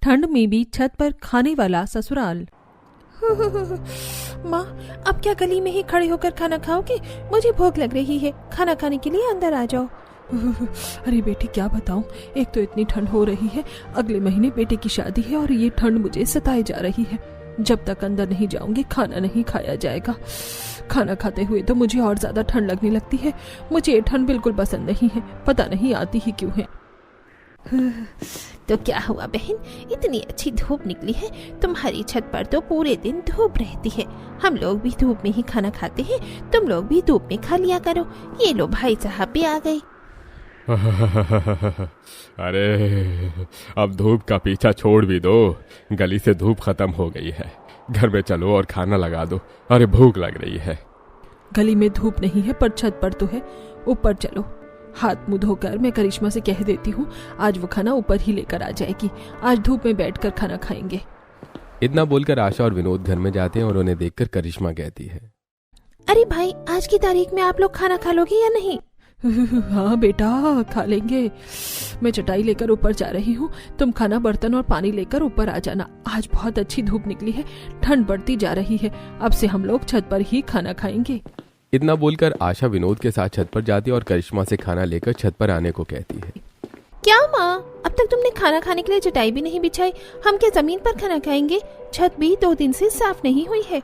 ठंड में भी छत पर खाने वाला ससुराल। माँ, अब क्या गली में ही खड़े होकर खाना खाओगे? मुझे भूख लग रही है, खाना खाने के लिए अंदर आ जाओ। अरे बेटी क्या बताऊं, एक तो इतनी ठंड हो रही है, अगले महीने बेटे की शादी है और ये ठंड मुझे सताए जा रही है। जब तक अंदर नहीं जाऊंगी खाना नहीं खाया जाएगा। खाना खाते हुए तो मुझे और ज्यादा ठंड लगने लगती है। मुझे ये ठंड बिल्कुल पसंद नहीं है, पता नहीं आती ही क्यों है। तो क्या हुआ बहन, इतनी अच्छी धूप निकली है, तुम्हारी छत पर तो पूरे दिन धूप रहती है। हम लोग भी धूप में ही खाना खाते हैं, तुम लोग भी धूप में खा लिया करो। ये लो भाई साहब भी आ गए। अरे अब धूप का पीछा छोड़ भी दो, गली से धूप खत्म हो गई है। घर में चलो और खाना लगा दो, अरे भूख लग रही है। गली में धूप नहीं है पर छत पर तो है, ऊपर चलो। हाथ मुंह धोकर मैं करिश्मा से कह देती हूँ आज वो खाना ऊपर ही लेकर आ जाएगी। आज धूप में बैठकर खाना खाएंगे। इतना बोलकर आशा और विनोद घर में जाते हैं और उन्हें देखकर करिश्मा कहती है, अरे भाई, आज की तारीख में आप लोग खाना खा लोगे या नहीं? हाँ बेटा खा लेंगे। मैं चटाई लेकर ऊपर जा रही हूँ, तुम खाना बर्तन और पानी लेकर ऊपर आ जाना। आज बहुत अच्छी धूप निकली है, ठंड बढ़ती जा रही है, अब से हम लोग छत पर ही खाना खाएंगे। इतना बोलकर आशा विनोद के साथ छत पर जाती है और करिश्मा से खाना लेकर छत पर आने को कहती है। क्या माँ, अब तक तुमने खाना खाने के लिए चटाई भी नहीं बिछाई, हम क्या जमीन पर खाना खाएंगे? छत भी 2 दिन से साफ नहीं हुई है।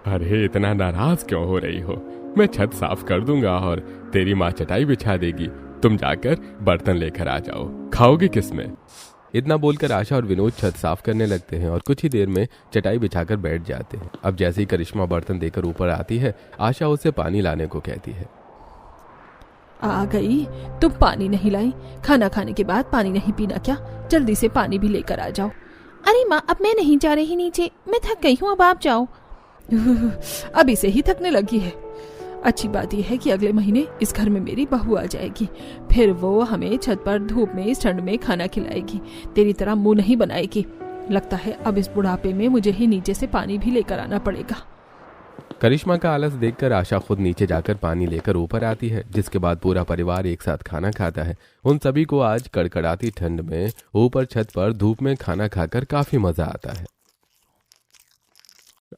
अरे इतना नाराज क्यों हो रही हो, मैं छत साफ कर दूंगा और तेरी माँ चटाई बिछा देगी। तुम जाकर बर्तन लेकर आ जाओ, खाओगे किसमें? इतना बोलकर आशा और विनोद छत साफ करने लगते हैं और कुछ ही देर में चटाई बिछाकर बैठ जाते हैं। अब जैसे ही करिश्मा बर्तन देकर ऊपर आती है, आशा उसे पानी लाने को कहती है। आ गई, तुम पानी नहीं लाई? खाना खाने के बाद पानी नहीं पीना क्या? जल्दी से पानी भी लेकर आ जाओ। अरे माँ, अब मैं नहीं जा रही नीचे, मैं थक गई हूँ, अब आप जाओ। अभी से ही थकने लगी है। अच्छी बात यह है कि अगले महीने इस घर में मेरी बहू आ जाएगी, फिर वो हमें छत पर धूप में इस ठंड में खाना खिलाएगी, तेरी तरह मुंह नहीं बनाएगी। लगता है अब इस बुढ़ापे में मुझे ही नीचे से पानी भी लेकर आना पड़ेगा। करिश्मा का आलस देखकर आशा खुद नीचे जाकर पानी लेकर ऊपर आती है, जिसके बाद पूरा परिवार एक साथ खाना खाता है। उन सभी को आज कड़कड़ाती ठंड में ऊपर छत पर धूप में खाना खाकर काफी मजा आता है।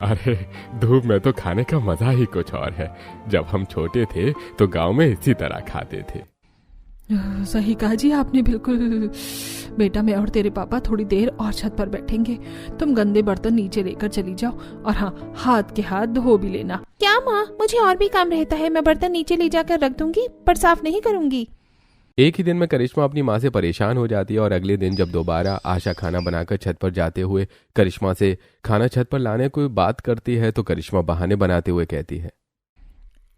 अरे धूप में तो खाने का मजा ही कुछ और है। जब हम छोटे थे तो गांव में इसी तरह खाते थे। सही कहा जी आपने, बिल्कुल। बेटा मैं और तेरे पापा थोड़ी देर और छत पर बैठेंगे, तुम गंदे बर्तन नीचे लेकर चली जाओ और हाँ, हाथ के हाथ धो भी लेना। क्या माँ, मुझे और भी काम रहता है, मैं बर्तन नीचे ले जाकर रख दूंगी पर साफ नहीं करूंगी। एक ही दिन में करिश्मा अपनी माँ से परेशान हो जाती है और अगले दिन जब दोबारा आशा खाना बनाकर छत पर जाते हुए करिश्मा से खाना छत पर लाने की बात करती है तो करिश्मा बहाने बनाते हुए कहती है,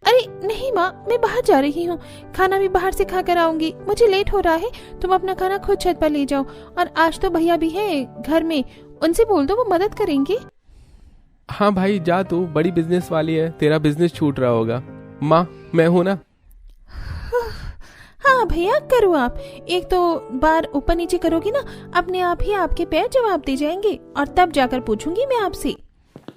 अरे नहीं माँ, मैं बाहर जा रही हूँ, खाना भी बाहर से खा कर आऊंगी, मुझे लेट हो रहा है, तुम अपना खाना खुद छत पर ले जाओ। और आज तो भैया भी हैं घर में, उनसे बोल दो, वो मदद करेंगे। हाँ भाई जा, तू बड़ी बिजनेस वाली है, तेरा बिजनेस छूट रहा होगा। माँ मैं हूँ ना। हाँ भैया करो आप, एक तो बार ऊपर नीचे करोगी ना, अपने आप ही आपके पैर जवाब दे जाएंगे और तब जाकर पूछूंगी मैं आपसे।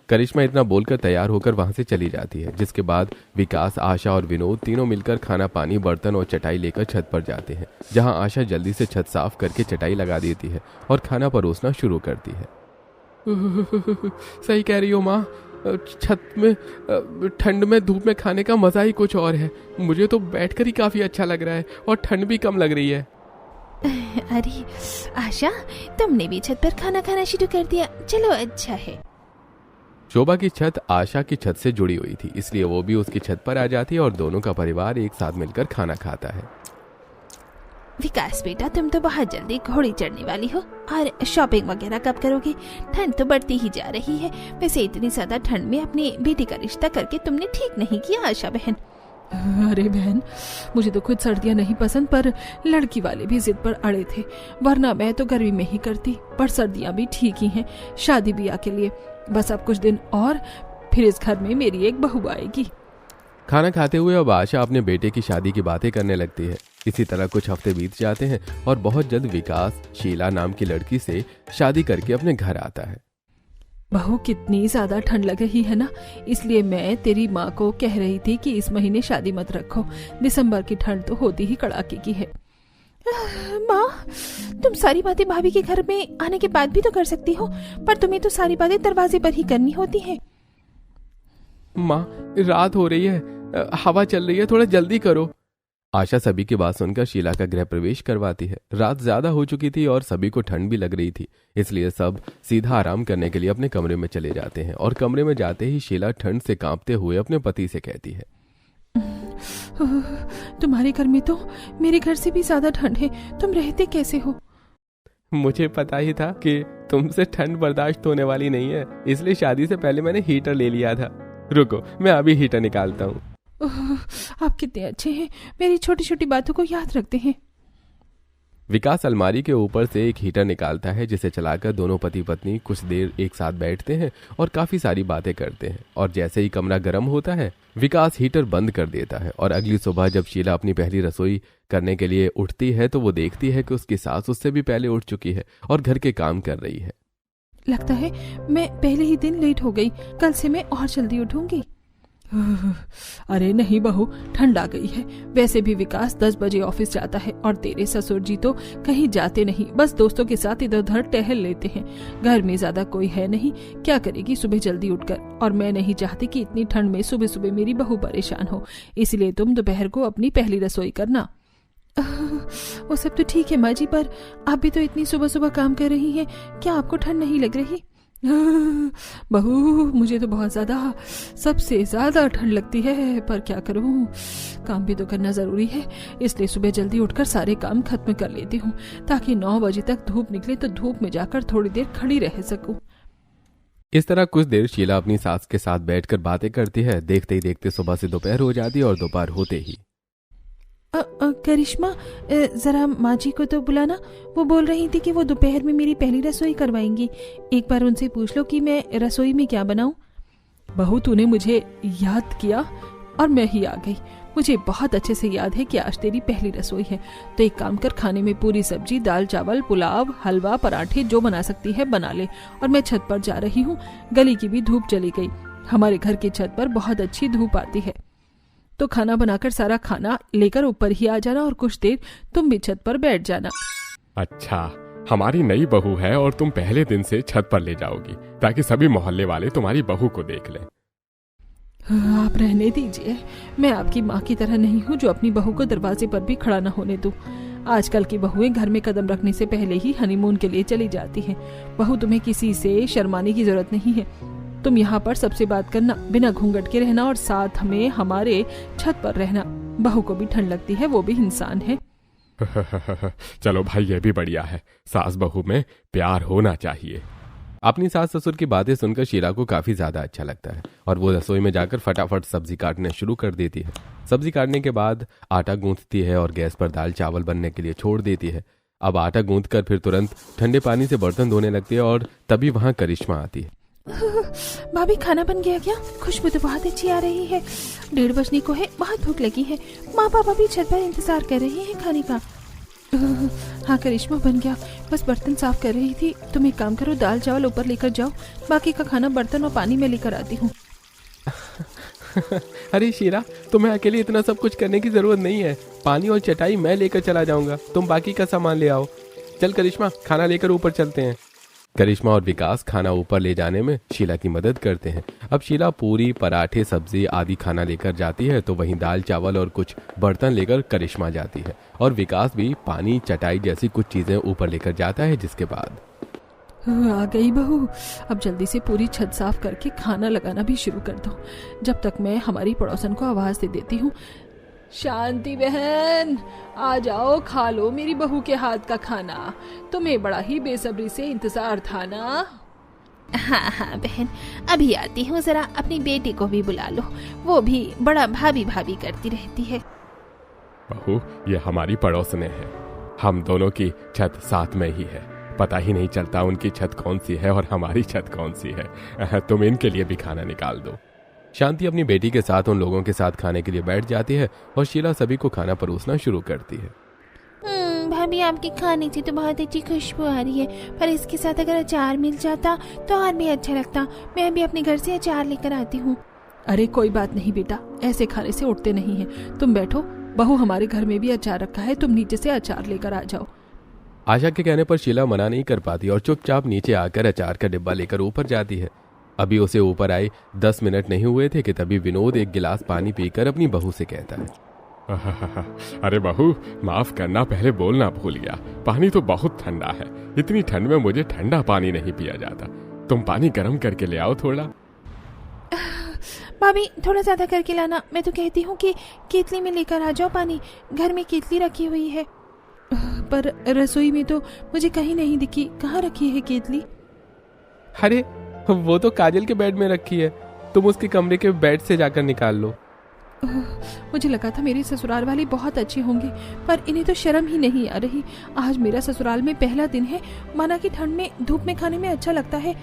करिश्मा इतना बोलकर तैयार होकर वहां से चली जाती है, जिसके बाद विकास, आशा और विनोद तीनों मिलकर खाना पानी बर्तन और चटाई लेकर छत पर जाते हैं, जहां आशा जल्दी से छत साफ करके चटाई लगा देती है और खाना परोसना शुरू करती है। सही कह रही हो माँ, छत में ठंड में धूप में खाने का मजा ही कुछ और है। मुझे तो बैठकर ही काफी अच्छा लग रहा है और ठंड भी कम लग रही है। अरे आशा, तुमने भी छत पर खाना खाना शुरू कर दिया, चलो अच्छा है। शोभा की छत आशा की छत से जुड़ी हुई थी, इसलिए वो भी उसकी छत पर आ जाती है और दोनों का परिवार एक साथ मिलकर खाना खाता है। विकास बेटा, तुम तो बहुत जल्दी घोड़ी चढ़ने वाली हो, और शॉपिंग वगैरह कब करोगे? ठंड तो बढ़ती ही जा रही है। वैसे इतनी ज्यादा ठंड में अपनी बेटी का रिश्ता करके तुमने ठीक नहीं किया आशा बहन। अरे बहन, मुझे तो खुद सर्दियाँ नहीं पसंद, पर लड़की वाले भी जिद पर अड़े थे, वरना मैं तो गर्मी में ही करती। पर सर्दियाँ भी ठीक ही हैं शादी ब्याह के लिए। बस अब कुछ दिन और, फिर इस घर में मेरी एक बहू आएगी। खाना खाते हुए अब आशा अपने बेटे की शादी की बातें करने लगती है। इसी तरह कुछ हफ्ते बीत जाते हैं और बहुत जल्द विकास शीला नाम की लड़की से शादी करके अपने घर आता है। बहू, कितनी ज्यादा ठंड लग रही है ना, इसलिए मैं तेरी माँ को कह रही थी कि इस महीने शादी मत रखो, दिसंबर की ठंड तो होती ही कड़ाके की है। माँ, तुम सारी बातें भाभी के घर में आने के बाद भी तो कर सकती हो, पर तुम्हें तो सारी बातें दरवाजे पर ही करनी होती हैं। माँ, रात हो रही है, हवा चल रही है, थोड़ा जल्दी करो। आशा सभी की बात सुनकर शीला का गृह प्रवेश करवाती है। रात ज्यादा हो चुकी थी और सभी को ठंड भी लग रही थी, इसलिए सब सीधा आराम करने के लिए अपने कमरे में चले जाते हैं। और कमरे में जाते ही शीला ठंड से कांपते हुए अपने पति से कहती है, तुम्हारे घर में तो मेरे घर से भी ज्यादा ठंड है, तुम रहते कैसे हो? मुझे पता ही था कि तुमसे ठंड बर्दाश्त होने वाली नहीं है, इसलिए शादी से पहले मैंने हीटर ले लिया था। रुको, मैं अभी हीटर निकालता हूँ। आप कितने अच्छे हैं, मेरी छोटी छोटी बातों को याद रखते हैं। विकास अलमारी के ऊपर से एक हीटर निकालता है, जिसे चलाकर दोनों पति पत्नी कुछ देर एक साथ बैठते हैं और काफी सारी बातें करते हैं। और जैसे ही कमरा गर्म होता है, विकास हीटर बंद कर देता है। और अगली सुबह जब शीला अपनी पहली रसोई करने के लिए उठती है तो वो देखती है कि उसकी सास उससे भी पहले उठ चुकी है और घर के काम कर रही है। लगता है मैं पहले ही दिन लेट हो गई, कल से मैं और जल्दी उठूंगी। अरे नहीं बहू, ठंड आ गई है। वैसे भी विकास 10 बजे ऑफिस जाता है और तेरे ससुर जी तो कहीं जाते नहीं, बस दोस्तों के साथ इधर उधर टहल लेते हैं। घर में ज्यादा कोई है नहीं, क्या करेगी सुबह जल्दी उठकर। और मैं नहीं चाहती कि इतनी ठंड में सुबह सुबह मेरी बहू परेशान हो, इसलिए तुम दोपहर को अपनी पहली रसोई करना। वो सब तो ठीक है माँ जी, पर आप भी तो इतनी सुबह सुबह काम कर रही हैं, क्या आपको ठंड नहीं लग रही? बहू, मुझे तो बहुत ज्यादा, सबसे ज्यादा ठंड लगती है, पर क्या करूं, काम भी तो करना जरूरी है, इसलिए सुबह जल्दी उठकर सारे काम खत्म कर लेती हूँ, ताकि 9 बजे तक धूप निकले तो धूप में जाकर थोड़ी देर खड़ी रह सकूं। इस तरह कुछ देर शीला अपनी सास के साथ बैठकर बातें करती है। देखते ही देखते सुबह से दोपहर हो जाती है और दोपहर होते ही करिश्मा, जरा माँ जी को तो बुलाना, वो बोल रही थी कि वो दोपहर में मेरी पहली रसोई करवाएंगी। एक बार उनसे पूछ लो कि मैं रसोई में क्या बनाऊं। बहू, तूने मुझे याद किया और मैं ही आ गई। मुझे बहुत अच्छे से याद है कि आज तेरी पहली रसोई है, तो एक काम कर, खाने में पूरी सब्जी, दाल चावल, पुलाव, हलवा, पराठे जो बना सकती है बना ले। और मैं छत पर जा रही हूँ, गली की भी धूप चली गई, हमारे घर की छत पर बहुत अच्छी धूप आती है, तो खाना बनाकर सारा खाना लेकर ऊपर ही आ जाना और कुछ देर तुम भी छत पर बैठ जाना। अच्छा, हमारी नई बहू है और तुम पहले दिन से छत पर ले जाओगी ताकि सभी मोहल्ले वाले तुम्हारी बहू को देख लें। आप रहने दीजिए, मैं आपकी माँ की तरह नहीं हूँ जो अपनी बहू को दरवाजे पर भी खड़ा न होने दूं। आजकल की बहुएं घर में कदम रखने से पहले ही हनीमून के लिए चली जाती हैं। बहू, तुम्हें किसी से शर्माने की जरूरत नहीं है। तुम यहाँ पर सबसे बात करना, बिना घूंघट के रहना और साथ में हमारे छत पर रहना। बहू को भी ठंड लगती है, वो भी इंसान है। चलो भाई, ये भी बढ़िया है, सास बहू में प्यार होना चाहिए। अपनी सास ससुर की बातें सुनकर शीला को काफी ज्यादा अच्छा लगता है और वो रसोई में जाकर फटाफट सब्जी काटने शुरू कर देती है। सब्जी काटने के बाद आटा गूंथती है और गैस पर दाल चावल बनने के लिए छोड़ देती है। अब आटा गूंथ कर फिर तुरंत ठंडे पानी से बर्तन धोने लगती है और तभी वहां करिश्मा आती है। भाभी, खाना बन गया क्या? खुशबू तो बहुत अच्छी आ रही है। 1:30 बजने को है, बहुत भूख लगी है। माँ पापा भी छत पर इंतजार कर रहे हैं खाने का। हाँ करिश्मा, बन गया, बस बर्तन साफ कर रही थी। तुम एक काम करो, दाल चावल ऊपर लेकर जाओ, बाकी का खाना बर्तन और पानी में लेकर आती हूँ। अरे शीला, तुम्हें अकेले इतना सब कुछ करने की जरूरत नहीं है, पानी और चटाई मैं लेकर चला जाऊंगा, तुम बाकी का सामान ले आओ। चल करिश्मा, खाना लेकर ऊपर चलते हैं। करिश्मा और विकास खाना ऊपर ले जाने में शीला की मदद करते हैं। अब शीला पूरी, पराठे, सब्जी आदि खाना लेकर जाती है तो वहीं दाल चावल और कुछ बर्तन लेकर करिश्मा जाती है और विकास भी पानी, चटाई जैसी कुछ चीजें ऊपर लेकर जाता है। जिसके बाद आ गई बहू, अब जल्दी से पूरी छत साफ करके खाना लगाना भी शुरू कर दो, जब तक मैं हमारी पड़ोसन को आवाज दे देती हूँ। शांति बहन, आ जाओ, खा लो मेरी बहू के हाथ का खाना, तुम्हें बड़ा ही बेसब्री से इंतजार था ना। हाँ हाँ बहन, अभी आती हूँ, जरा अपनी बेटी को भी बुला लो, वो भी बड़ा भाभी भाभी करती रहती है। बहू, ये हमारी पड़ोसने है, हम दोनों की छत साथ में ही है, पता ही नहीं चलता उनकी छत कौन सी है और हमारी छत कौन सी है। तुम इनके लिए भी खाना निकाल दो। शांति अपनी बेटी के साथ उन लोगों के साथ खाने के लिए बैठ जाती है और शीला सभी को खाना परोसना शुरू करती है। भाभी, आपके खाने से तो बहुत अच्छी खुशबू आ रही है, पर इसके साथ अगर अचार मिल जाता तो और भी अच्छा लगता। मैं अभी अपने घर से अचार लेकर आती हूँ। अरे कोई बात नहीं बेटा, ऐसे खाने से उठते नहीं हैं। तुम बैठो, बहू हमारे घर में भी अचार रखा है, तुम नीचे से अचार लेकर आ जाओ। आशा के कहने पर शीला मना नहीं कर पाती और चुपचाप नीचे आकर अचार का डिब्बा लेकर ऊपर जाती है। अभी उसे ऊपर आए 10 मिनट नहीं हुए थे कि तभी विनोद एक गिलास पानी पीकर अपनी बहू से कहता है, अरे बहू, माफ करना, पहले बोलना भूल गया। पानी तो बहुत ठंडा है, इतनी ठंड में मुझे ठंडा पानी नहीं पिया जाता। तुम पानी गर्म करके ले आओ थोड़ा। भाभी थोड़ा ज्यादा करके लाना। मैं तो कहती हूँ कि केतली में लेकर आ जाओ पानी, घर में केतली रखी हुई है। पर रसोई में तो मुझे कहीं नहीं दिखी, कहाँ रखी है केतली? अरे वो तो काजल के बेड में रखी है, तुम उसके कमरे के बेड से जाकर निकाल लो। मुझे लगा था मेरे ससुराल वाले बहुत अच्छे होंगे, पर इन्हें तो शर्म ही नहीं आ रही। आज मेरा ससुराल में पहला दिन है, माना कि ठंड में धूप में खाने में अच्छा लगता है।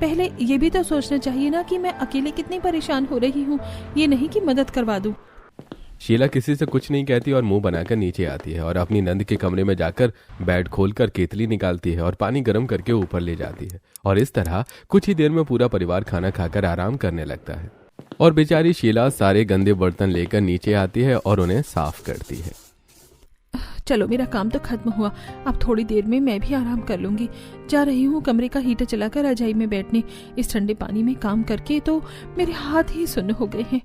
पहले ये भी तो सोचना चाहिए ना कि मैं अकेले कितनी परेशान हो रही हूँ, ये नहीं कि मदद करवा दूं। शीला किसी से कुछ नहीं कहती और मुंह बनाकर नीचे आती है और अपनी नंद के कमरे में जाकर बेड खोलकर केतली निकालती है और पानी गर्म करके ऊपर ले जाती है। और इस तरह कुछ ही देर में पूरा परिवार खाना खाकर आराम करने लगता है और बेचारी शीला सारे गंदे बर्तन लेकर नीचे आती है और उन्हें साफ करती है। चलो मेरा काम तो खत्म हुआ, अब थोड़ी देर में मैं भी आराम कर लूंगी। जा रही हूँ कमरे का हीटर चलाकर रजाई में बैठने। इस ठंडे पानी में काम करके तो मेरे हाथ ही सुन्न हो गए हैं।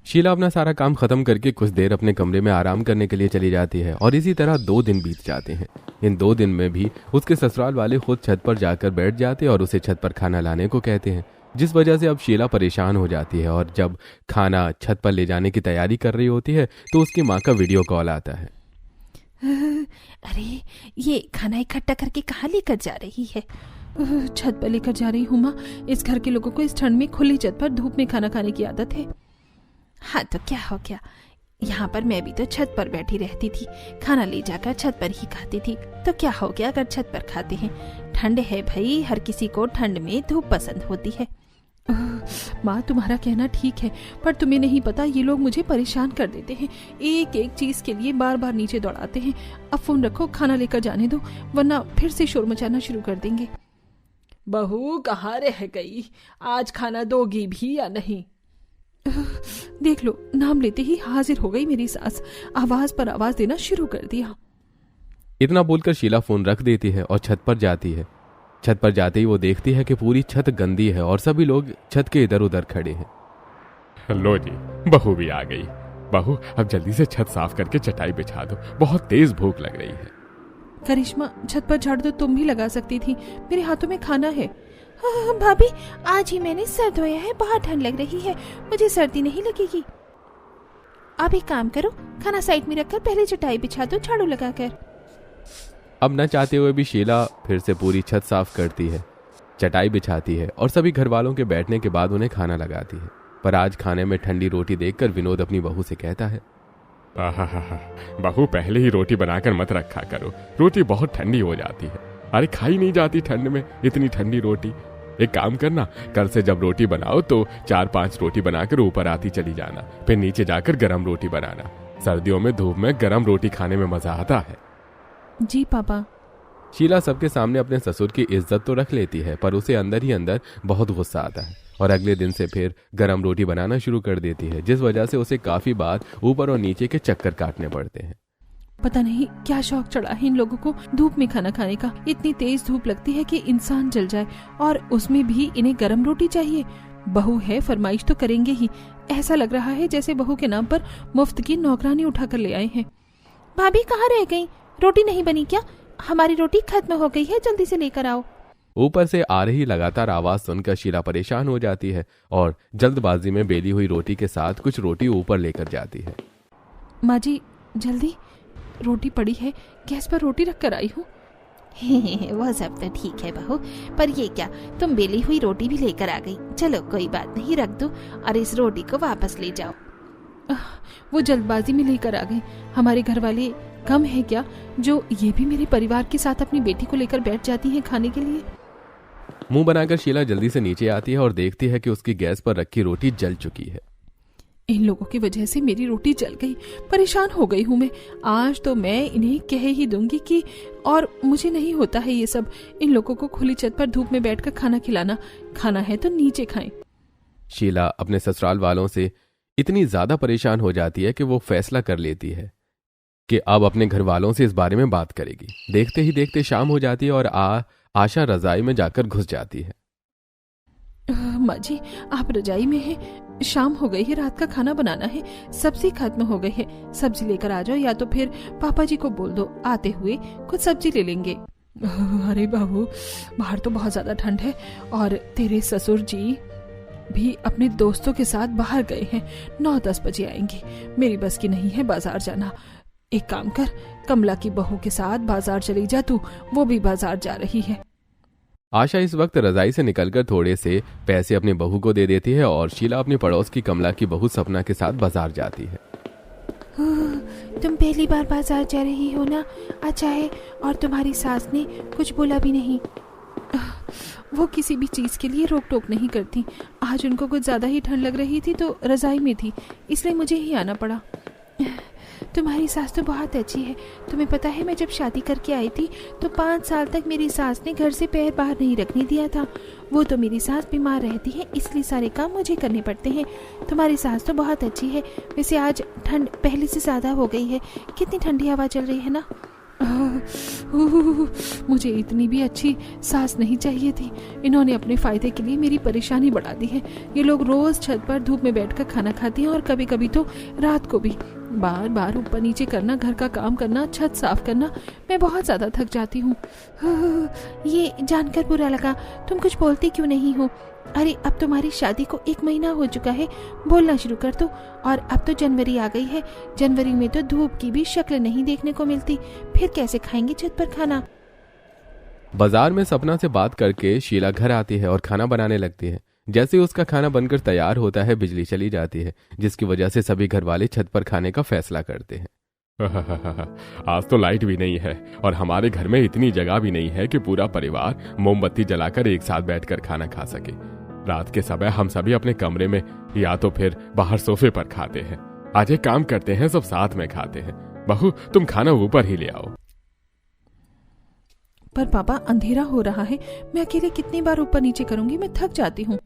शीला अपना सारा काम खत्म करके कुछ देर अपने कमरे में आराम करने के लिए चली जाती है और इसी तरह 2 दिन बीत जाते हैं। इन 2 दिन में भी उसके ससुराल वाले खुद छत पर जाकर बैठ जाते और उसे छत पर खाना लाने को कहते हैं, जिस वजह से अब शीला परेशान हो जाती है। और जब खाना छत पर ले जाने की तैयारी कर रही होती है तो उसकी माँ का वीडियो कॉल आता है। अरे ये खाना इकट्ठा करके कहाँ लेकर जा रही है? छत पर लेकर जा रही हूँ माँ। इस घर के लोगों को इस ठंड में खुली छत पर धूप में खाना खाने की आदत है। हाँ तो क्या हो गया, यहाँ पर मैं भी तो छत पर बैठी रहती थी, खाना ले जाकर छत पर ही खाती थी। तो क्या हो गया अगर छत पर खाते हैं? ठंड है भाई, हर किसी को ठंड में धूप पसंद होती है। माँ तुम्हारा कहना ठीक है, पर तुम्हें नहीं पता ये लोग मुझे परेशान कर देते हैं। एक एक चीज के लिए बार बार नीचे दौड़ाते हैं। अब फोन रखो, खाना लेकर जाने दो, वरना फिर से शोर मचाना शुरू कर देंगे। बहू कहाँ रह गई? आज खाना दोगी भी या नहीं? देख लो, नाम लेते ही हाजिर हो गई मेरी सास। आवाज पर आवाज देना शुरू कर दिया। इतना बोलकर शीला फोन रख देती है और छत पर जाती है। छत पर जाते ही वो देखती है कि पूरी छत गंदी है और सभी लोग छत के इधर उधर खड़े हैं। लो जी, बहू भी आ गई। बहू अब जल्दी से छत साफ करके चटाई बिछा दो, बहुत तेज भूख लग रही है। करिश्मा छत पर झाड़ दो, तुम भी लगा सकती थी, मेरे हाथों में खाना है। हाँ, भाभी आज ही मैंने सर धोया है, बहुत ठंड लग रही है, मुझे सर्दी नहीं लगेगी। आप एक काम करो, खाना साइड में रखकर पहले चटाई बिछा दो झाड़ू लगाकर। अब न चाहते हुए भी शीला फिर से पूरी छत साफ करती है, चटाई बिछाती है और सभी घर वालों के बैठने के बाद उन्हें खाना लगाती है। पर आज खाने में ठंडी रोटी देखकर विनोद अपनी बहू से कहता है, बहू पहले ही रोटी बनाकर मत रखा करो, रोटी बहुत ठंडी हो जाती है। अरे खाई नहीं जाती ठंड में इतनी ठंडी रोटी। एक काम करना, कल से जब रोटी बनाओ तो 4-5 रोटी बनाकर ऊपर आती चली जाना, फिर नीचे जाकर गरम रोटी बनाना। सर्दियों में धूप में गरम रोटी खाने में मजा आता है। जी पापा। शीला सबके सामने अपने ससुर की इज्जत तो रख लेती है, पर उसे अंदर ही अंदर बहुत गुस्सा आता है और अगले दिन से फिर गरम रोटी बनाना शुरू कर देती है, जिस वजह से उसे काफी बार ऊपर और नीचे के चक्कर काटने पड़ते हैं। पता नहीं क्या शौक चढ़ा है इन लोगों को धूप में खाना खाने का। इतनी तेज धूप लगती है कि इंसान जल जाए, और उसमें भी इन्हें गरम रोटी चाहिए। बहू है, फरमाइश तो करेंगे ही। ऐसा लग रहा है जैसे बहू के नाम पर मुफ्त की नौकरानी उठाकर ले आए हैं। भाभी कहाँ रह गई? रोटी नहीं बनी क्या? हमारी रोटी खत्म हो गई है, जल्दी से लेकर आओ। ऊपर से आ रही लगातार आवाज सुनकर शीला परेशान हो जाती है और जल्दबाजी में बेली हुई रोटी के साथ कुछ रोटी ऊपर लेकर जाती है। माँ जी जल्दी, रोटी पड़ी है, गैस पर रोटी रख कर आई हूँ। वो सब तो ठीक है बहू, पर ये क्या, तुम बेली हुई रोटी भी लेकर आ गई। चलो कोई बात नहीं, रख दो और इस रोटी को वापस ले जाओ। वो जल्दबाजी में लेकर आ गई। हमारे घर वाले कम है क्या जो ये भी मेरे परिवार के साथ अपनी बेटी को लेकर बैठ जाती हैं खाने के लिए। मुंह बनाकर शीला जल्दी से नीचे आती है और देखती है कि उसकी गैस पर रखी रोटी जल चुकी है। इन लोगों की वजह से मेरी रोटी जल गई, परेशान हो गई हूँ मैं। आज तो मैं इन्हें कह ही दूंगी कि और मुझे नहीं होता है ये सब। इन लोगों को खुली छत पर धूप में बैठकर खाना खिलाना। खाना है तो नीचे खाएं। शीला अपने ससुराल वालों से इतनी ज्यादा परेशान हो जाती है कि वो फैसला कर लेती है कि अब अपने घर वालों से इस बारे में बात करेगी। देखते ही देखते शाम हो जाती है और आशा रजाई में जाकर घुस जाती है। माँ जी, आप रजाई में हैं? शाम हो गई है, रात का खाना बनाना है, सब्जी खत्म हो गई है, सब्जी लेकर आ जाओ, या तो फिर पापा जी को बोल दो, आते हुए कुछ सब्जी ले लेंगे। अरे बाबू, बाहर तो बहुत ज्यादा ठंड है और तेरे ससुर जी भी अपने दोस्तों के साथ बाहर गए हैं, 9-10 बजे आएंगे। मेरी बस की नहीं है बाजार जाना। एक काम कर, कमला की बहू के साथ बाजार चली जा तू, वो भी बाजार जा रही है। आशा इस वक्त रजाई से निकलकर थोड़े से पैसे अपनी बहू को दे देती है और शीला अपनी पड़ोस की कमला की बहू सपना के साथ बाजार जाती है। तुम पहली बार बाजार जा रही हो ना? अच्छा है, और तुम्हारी सास ने कुछ बोला भी नहीं? वो किसी भी चीज के लिए रोक टोक नहीं करती। आज उनको कुछ ज्यादा ही ठंड लग रही थी तो रजाई में थी, इसलिए मुझे ही आना पड़ा। तुम्हारी सास तो बहुत अच्छी है। तुम्हें पता है, मैं जब शादी करके आई थी तो 5 साल तक मेरी सास ने घर से पैर बाहर नहीं रखने दिया था। वो तो मेरी सास बीमार रहती है, इसलिए सारे काम मुझे करने पड़ते हैं। तुम्हारी सास तो बहुत अच्छी है। वैसे आज ठंड पहले से ज्यादा हो गई है। कितनी ठंडी हवा चल रही है ना। मुझे इतनी भी अच्छी सास नहीं चाहिए थी। इन्होंने अपने फायदे के लिए मेरी परेशानी बढ़ा दी है। ये लोग रोज छत पर धूप में बैठकर खाना खाती हैं और कभी कभी तो रात को भी। बार बार ऊपर नीचे करना, घर का काम करना, छत साफ करना, मैं बहुत ज्यादा थक जाती हूँ। ये जानकर बुरा लगा। तुम कुछ बोलती क्यों नहीं हो? अरे अब तुम्हारी शादी को 1 महीना हो चुका है, बोलना शुरू कर दो। और अब तो जनवरी आ गई है। जनवरी में तो धूप की भी शक्ल नहीं देखने को मिलती, फिर कैसे खाएंगे छत पर खाना? बाजार में सपना से बात करके शीला घर आती है और खाना बनाने लगती है। जैसे उसका खाना बनकर तैयार होता है, बिजली चली जाती है, जिसकी वजह से सभी घर वाले छत पर खाने का फैसला करते हैं। आज तो लाइट भी नहीं है और हमारे घर में इतनी जगह भी नहीं है कि पूरा परिवार मोमबत्ती जलाकर एक साथ बैठकर खाना खा सके। रात के समय हम सभी अपने कमरे में या तो फिर बाहर सोफे पर खाते हैं। आज एक काम करते हैं, सब साथ में खाते हैं। बहू, तुम खाना ऊपर ही ले आओ। पर पापा, अंधेरा हो रहा है, मैं अकेले कितनी बार ऊपर नीचे करूंगी, मैं थक जाती हूँ।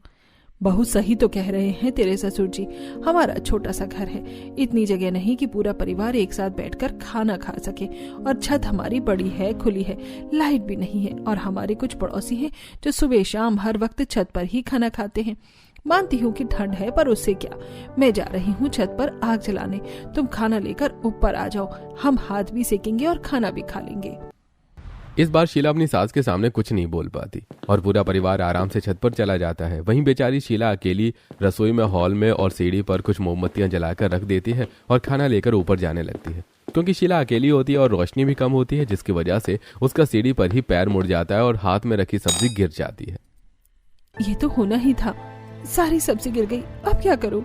बहुत सही तो कह रहे हैं तेरे ससुर जी। हमारा छोटा सा घर है, इतनी जगह नहीं कि पूरा परिवार एक साथ बैठकर खाना खा सके। और छत हमारी बड़ी है, खुली है, लाइट भी नहीं है। और हमारे कुछ पड़ोसी हैं जो सुबह शाम हर वक्त छत पर ही खाना खाते हैं। मानती हूँ कि ठंड है, पर उससे क्या, मैं जा रही हूँ छत पर आग जलाने। तुम खाना लेकर ऊपर आ जाओ, हम हाथ भी सेकेंगे और खाना भी खा लेंगे। इस बार शीला अपनी सास के सामने कुछ नहीं बोल पाती और पूरा परिवार आराम से छत पर चला जाता है। वहीं बेचारी शीला अकेली रसोई में, हॉल में और सीढ़ी पर कुछ मोमबत्तियां जलाकर रख देती है और खाना लेकर ऊपर जाने लगती है। क्योंकि शीला अकेली होती है और रोशनी भी कम होती है, जिसकी वजह से उसका सीढ़ी पर ही पैर मुड़ जाता है और हाथ में रखी सब्जी गिर जाती है। ये तो होना ही था, सारी सब्जी गिर गई, अब क्या करूं?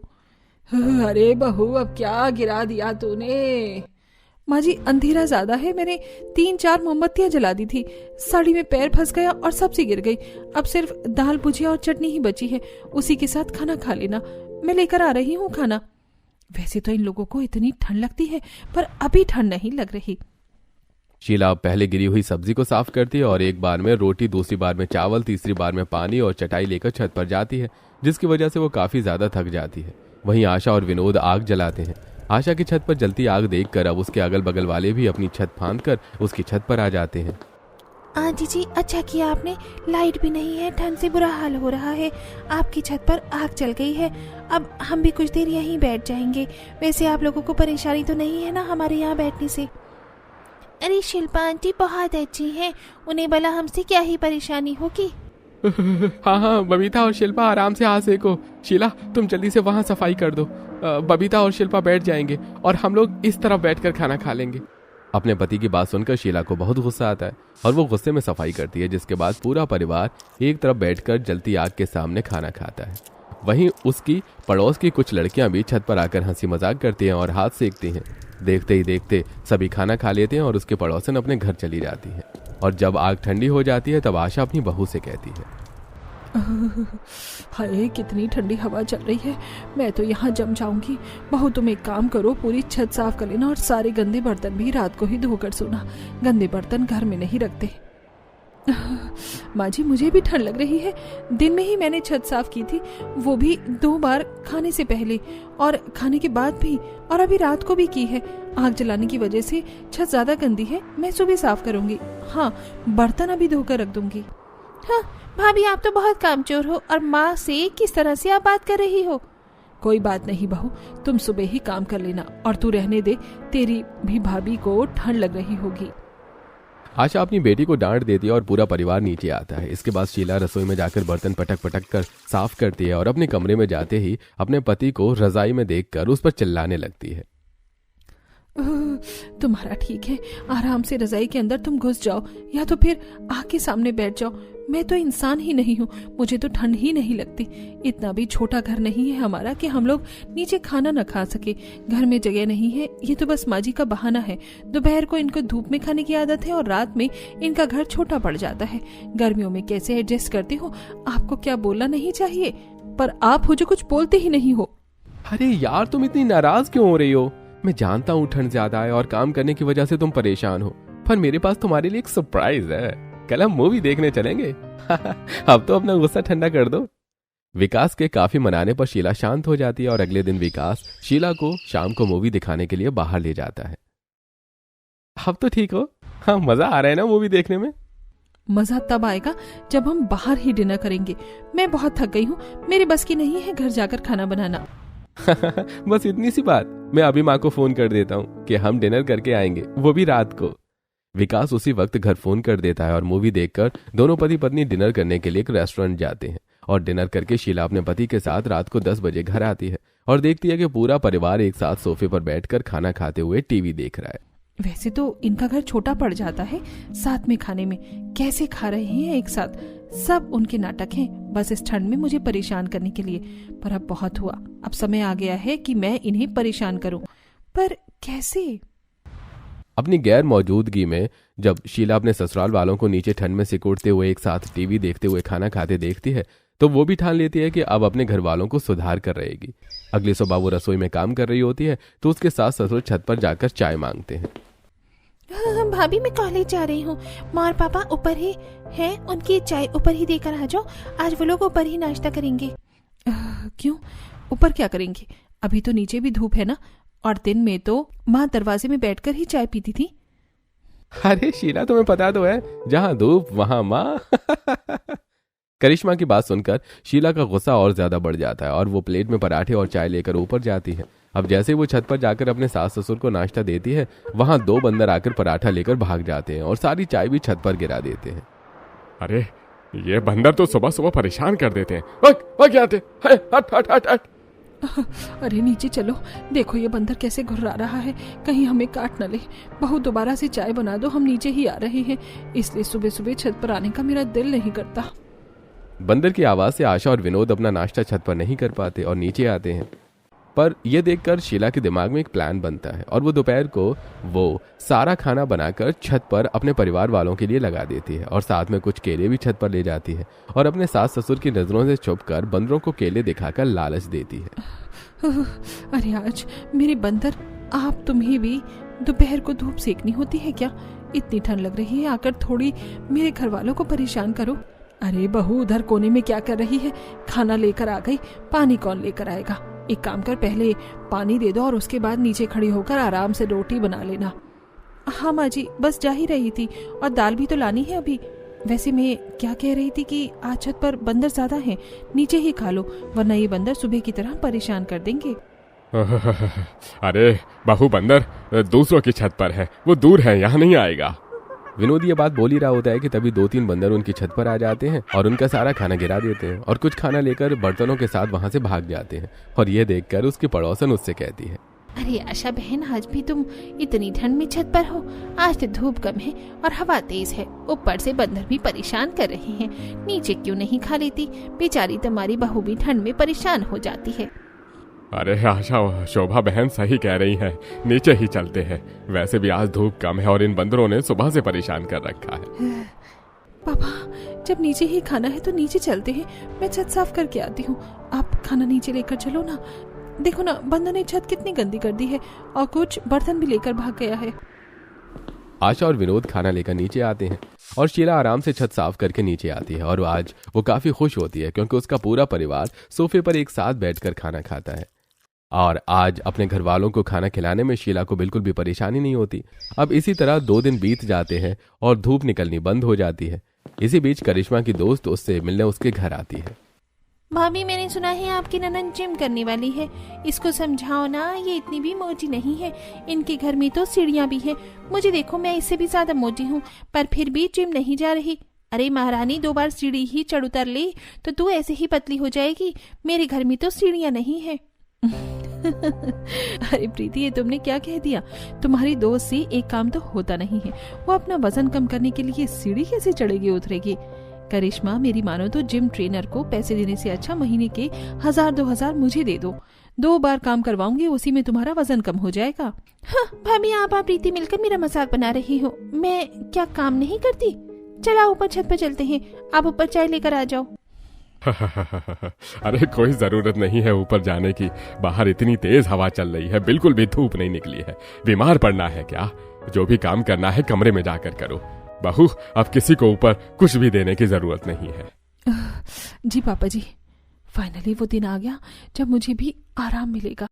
अरे बहू, अब क्या गिरा दिया तूने? माँ जी, अंधेरा ज्यादा है, मैंने 3-4 मोमबत्तियां जला दी थी, साड़ी में पैर फंस गया और सब्जी गिर गई। अब सिर्फ दाल, भुजिया और चटनी ही बची है, उसी के साथ खाना खा लेना। मैं लेकर आ रही हूँ खाना। वैसे तो इन लोगों को इतनी ठंड लगती है, पर अभी ठंड नहीं लग रही। शीला पहले गिरी हुई सब्जी को साफ करती है और एक बार में रोटी, दूसरी बार में चावल, तीसरी बार में पानी और चटाई लेकर छत पर जाती है, जिसकी वजह से वो काफी ज्यादा थक जाती है। वहीं आशा और विनोद आग जलाते हैं। आशा की छत पर जलती आग देखकर अब उसके अगल बगल वाले भी अपनी छत फांदकर उसकी छत पर आ जाते हैं। आंटी जी, अच्छा किया आपने, लाइट भी नहीं है, ठंड से बुरा हाल हो रहा है। आपकी छत पर आग चल गई है, अब हम भी कुछ देर यहीं बैठ जाएंगे। वैसे आप लोगों को परेशानी तो नहीं है ना हमारे यहाँ बैठने से? अरे शिल्पा आंटी बहुत अच्छी हैं, उन्हें भला हमसे क्या ही परेशानी होगी। हाँ, बबीता और शिल्पा आराम से हाथ सेको। शीला, तुम जल्दी से वहाँ सफाई कर दो। बबीता और शिल्पा बैठ जाएंगे और हम लोग इस तरफ बैठकर खाना खा लेंगे। अपने पति की बात सुनकर शीला को बहुत गुस्सा आता है और वो गुस्से में सफाई करती है, जिसके बाद पूरा परिवार एक तरफ बैठकर जलती आग के सामने खाना खाता है। वहीं उसकी पड़ोस की कुछ लड़कियां भी छत पर आकर हंसी मजाक करती हैं और हाथ सेकती हैं। देखते ही देखते सभी खाना खा लेते हैं और उसके पड़ोसन अपने घर चली जाती है। और जब आग ठंडी हो जाती है तब आशा अपनी बहू से कहती है, हाय, कितनी ठंडी हवा चल रही है, मैं तो यहाँ जम जाऊंगी। बहू, तुम एक काम करो, पूरी छत साफ कर लेना और सारे गंदे बर्तन भी रात को ही धोकर सोना। गंदे बर्तन घर में नहीं रखते। माँ जी, मुझे भी ठंड लग रही है। दिन में ही मैंने छत साफ की थी, वो भी 2 बार, खाने से पहले और खाने के बाद भी, और अभी रात को भी की है। आग जलाने की वजह से छत ज्यादा गंदी है, मैं सुबह साफ करूंगी। हाँ, बर्तन अभी धोकर रख दूंगी। हाँ भाभी, आप तो बहुत कामचोर हो, और माँ से किस तरह से आप बात कर रही हो? कोई बात नहीं बहू, तुम सुबह ही काम कर लेना, और तू रहने दे, तेरी भी भाभी को ठंड लग रही होगी। आशा अपनी बेटी को डांट देती है और पूरा परिवार नीचे आता है। इसके बाद शीला रसोई में जाकर बर्तन पटक पटक कर साफ करती है और अपने कमरे में जाते ही अपने पति को रजाई में देखकर उस पर चिल्लाने लगती है। तुम्हारा ठीक है, आराम से रजाई के अंदर तुम घुस जाओ, या तो फिर आग के सामने बैठ जाओ। मैं तो इंसान ही नहीं हूँ, मुझे तो ठंड ही नहीं लगती। इतना भी छोटा घर नहीं है हमारा कि हम लोग नीचे खाना न खा सके। घर में जगह नहीं है, ये तो बस माँ जी का बहाना है। दोपहर को इनको धूप में खाने की आदत है और रात में इनका घर छोटा पड़ जाता है। गर्मियों में कैसे एडजस्ट करते हो? आपको क्या बोलना नहीं चाहिए, पर आप मुझे कुछ बोलते ही नहीं हो। अरे यार, तुम इतनी नाराज क्यों हो रही हो? मैं जानता हूँ ठंड ज्यादा है और काम करने की वजह से तुम परेशान हो, पर मेरे पास तुम्हारे लिए एक सरप्राइज है। कल हम मूवी देखने चलेंगे। अब तो अपना गुस्सा ठंडा कर दो। विकास के काफी मनाने पर शीला शांत हो जाती है और अगले दिन विकास शीला को शाम को मूवी दिखाने के लिए बाहर ले जाता है। अब तो ठीक हो? हाँ, मजा आ रहा है ना मूवी देखने में? मजा तब आएगा जब हम बाहर ही डिनर करेंगे। मैं बहुत थक गई हूँ, मेरे बस की नहीं है घर जाकर खाना बनाना। बस इतनी सी बात? मैं अभी माँ को फोन कर देता हूँ कि हम डिनर करके आएंगे, वो भी रात को। विकास उसी वक्त घर फोन कर देता है और मूवी देखकर दोनों पति पत्नी डिनर करने के लिए एक रेस्टोरेंट जाते हैं। और डिनर करके शीला अपने पति के साथ रात को 10 बजे घर आती है और देखती है कि पूरा परिवार एक साथ सोफे पर बैठकर खाना खाते हुए टीवी देख रहा है। वैसे तो इनका घर छोटा पड़ जाता है, साथ में खाने में कैसे खा रहे हैं एक साथ। सब उनके नाटक हैं, बस इस ठंड में मुझे परेशान करने के लिए। पर अब बहुत हुआ, अब समय आ गया है कि मैं इन्हें परेशान करूं, पर कैसे? अपनी गैर मौजूदगी में जब शीला अपने ससुराल वालों को नीचे ठंड में सिकुड़ते हुए एक साथ टीवी देखते हुए खाना खाते देखती है, तो वो भी ठान लेती है कि अब अपने घर वालों को सुधार कर रहेगी। अगली सुबह वो रसोई में काम कर रही होती है तो उसके सास ससुर छत पर जाकर चाय मांगते हैं। भाभी, मैं कॉलेज जा रही हूँ, माँ और पापा ऊपर ही हैं, उनकी चाय ऊपर ही देकर आ जाओ। आज वो लोग ऊपर ही नाश्ता करेंगे। क्यों? ऊपर क्या करेंगे? अभी तो नीचे भी धूप है ना, और दिन में तो माँ दरवाजे में बैठकर ही चाय पीती थी। अरे शीला, तुम्हें पता तो है, जहाँ धूप वहां माँ। करिश्मा की बात सुनकर शीला का गुस्सा और ज्यादा बढ़ जाता है और वो प्लेट में पराठे और चाय लेकर ऊपर जाती है। अब जैसे वो छत पर जाकर अपने सास ससुर को नाश्ता देती है, वहां 2 बंदर आकर पराठा लेकर भाग जाते हैं और सारी चाय भी छत पर गिरा देते हैं। अरे ये बंदर तो सुबह सुबह परेशान कर देते हैं। हट हट हट हट। अरे नीचे चलो, देखो ये बंदर कैसे घुर्रा रहा है, कहीं हमें काट न ले। बहू, दोबारा से चाय बना दो, हम नीचे ही आ रहे हैं, इसलिए सुबह सुबह छत पर आने का मेरा दिल नहीं करता। बंदर की आवाज से आशा और विनोद अपना नाश्ता छत पर नहीं कर पाते और नीचे आते हैं। पर यह देखकर शीला के दिमाग में एक प्लान बनता है और वो दोपहर को वो सारा खाना बनाकर छत पर अपने परिवार वालों के लिए लगा देती है और साथ में कुछ केले भी छत पर ले जाती है और अपने सास ससुर की नजरों से छुपकर बंदरों को केले दिखाकर लालच देती है। अरे आज मेरे बंदर, आप तुम्हें भी दोपहर को धूप सेकनी होती है क्या? इतनी ठंड लग रही है, आकर थोड़ी मेरे घर वालों को परेशान करो। अरे बहू, उधर कोने में क्या कर रही है? खाना लेकर आ गई, पानी कौन लेकर आएगा? एक काम कर, पहले पानी दे दो और उसके बाद नीचे खड़ी होकर आराम से रोटी बना लेना। हाँ माँ जी, बस जा ही रही थी, और दाल भी तो लानी है अभी। वैसे मैं क्या कह रही थी कि आज छत पर बंदर ज्यादा हैं, नीचे ही खा लो, वरना ये बंदर सुबह की तरह परेशान कर देंगे। अरे बहू, बंदर दूसरों की छत पर है, वो दूर है, यहाँ नहीं आएगा। विनोद ये बात बोल ही रहा होता है कि तभी 2-3 बंदर उनकी छत पर आ जाते हैं और उनका सारा खाना गिरा देते हैं और कुछ खाना लेकर बर्तनों के साथ वहां से भाग जाते हैं। और ये देखकर उसकी पड़ोसन उससे कहती है, अरे आशा बहन, आज भी तुम इतनी ठंड में छत पर हो? आज तो धूप कम है और हवा तेज है, ऊपर से बंदर भी परेशान कर रहे हैं, नीचे क्यों नहीं खा लेती? बेचारी तुम्हारी बहू भी ठंड में परेशान हो जाती है। अरे आशा, शोभा बहन सही कह रही है, नीचे ही चलते हैं। वैसे भी आज धूप कम है और इन बंदरों ने सुबह से परेशान कर रखा है। पापा, जब नीचे ही खाना है तो नीचे चलते हैं, मैं छत साफ करके आती हूँ, आप खाना नीचे लेकर चलो ना। देखो ना, बंदर ने छत कितनी गंदी कर दी है और कुछ बर्तन भी लेकर भाग गया है। आशा और विनोद खाना लेकर नीचे आते हैं और शीला आराम से छत साफ करके नीचे आती है और आज वो काफी खुश होती है क्योंकि उसका पूरा परिवार सोफे पर एक साथ बैठकर खाना खाता है। और आज अपने घर वालों को खाना खिलाने में शीला को बिल्कुल भी परेशानी नहीं होती। अब इसी तरह 2 दिन बीत जाते हैं और धूप निकलनी बंद हो जाती है। इसी बीच करिश्मा की दोस्त उससे मिलने उसके घर आती है। भाभी, मैंने सुना है आपकी ननद जिम करने वाली है, इसको समझाओ ना, ये इतनी भी मोटी नहीं है। इनके घर में तो सीढ़ियाँ भी हैं। मुझे देखो, मैं इससे भी ज्यादा मोटी हूँ पर फिर भी जिम नहीं जा रही। अरे महारानी, 2 बार सीढ़ी ही चढ़ उतर ले तो तू ऐसे ही पतली हो जाएगी। मेरे घर में तो सीढ़ियाँ नहीं है। अरे प्रीति, ये तुमने क्या कह दिया? तुम्हारी दोस्त से एक काम तो होता नहीं है। वो अपना वजन कम करने के लिए सीढ़ी कैसे चढ़ेगी उतरेगी? करिश्मा, मेरी मानो तो जिम ट्रेनर को पैसे देने से अच्छा महीने के 1000-2000 मुझे दे दो। 2 बार काम करवाऊंगी, उसी में तुम्हारा वजन कम हो जाएगा। हाँ भाभी, आप प्रीति मिलकर मेरा मजाक बना रही हो। मैं क्या काम नहीं करती? चला ऊपर छत पर चलते हैं, आप ऊपर चाय लेकर आ जाओ। अरे कोई जरूरत नहीं है ऊपर जाने की, बाहर इतनी तेज हवा चल रही है, बिल्कुल भी धूप नहीं निकली है। बीमार पड़ना है क्या? जो भी काम करना है कमरे में जाकर करो। बहू, अब किसी को ऊपर कुछ भी देने की जरूरत नहीं है। जी पापा जी, फाइनली वो दिन आ गया जब मुझे भी आराम मिलेगा।